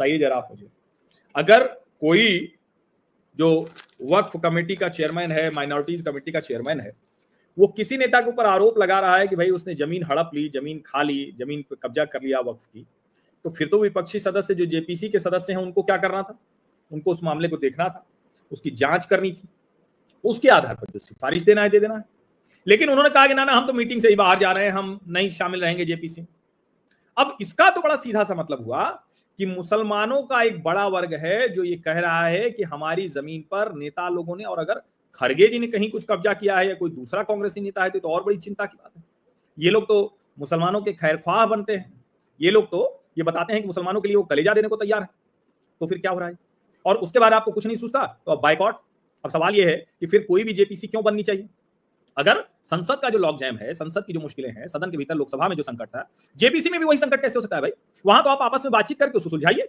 बताइए जरा आप मुझे। अगर कोई जो वक्फ कमेटी का चेयरमैन है, माइनॉरिटीज कमेटी का चेयरमैन है, वो किसी नेता के ऊपर आरोप लगा रहा है कि भाई उसने जमीन हड़प ली, जमीन खा ली, जमीन पर कब्जा कर लिया वक्फ की, तो फिर तो विपक्षी सदस्य जो जेपीसी के सदस्य हैं उनको क्या करना था? उनको उस मामले को देखना था, उसकी जांच करनी थी, उसके आधार पर जो सिफारिश देना है दे देना है। लेकिन उन्होंने कहा कि ना ना हम तो मीटिंग से ही बाहर जा रहे हैं, हम नहीं शामिल रहेंगे जेपीसी। अब इसका तो बड़ा सीधा सा मतलब हुआ कि मुसलमानों का एक बड़ा वर्ग है जो ये कह रहा है कि हमारी जमीन पर नेता लोगों ने, और अगर खरगे जी ने कहीं कुछ कब्जा किया है या कोई दूसरा कांग्रेसी नेता है तो और बड़ी चिंता की बात है। ये लोग तो मुसलमानों के खैरख्वाह बनते हैं, ये लोग तो ये बताते हैं कि मुसलमानों के लिए वो कलेजा देने को तैयार है। तो फिर क्या हो रहा है? और उसके बाद आपको कुछ नहीं सूझता तो अब बाइकआउट। अब सवाल ये है कि फिर कोई भी जेपीसी क्यों बननी चाहिए? अगर संसद का जो लॉक जैम है, संसद की जो मुश्किलें हैं, सदन के भीतर लोकसभा में जो संकट था, जेपीसी में भी वही संकट कैसे हो सकता है भाई? वहां तो आप आपस में बातचीत करके उसको सुलझाइए।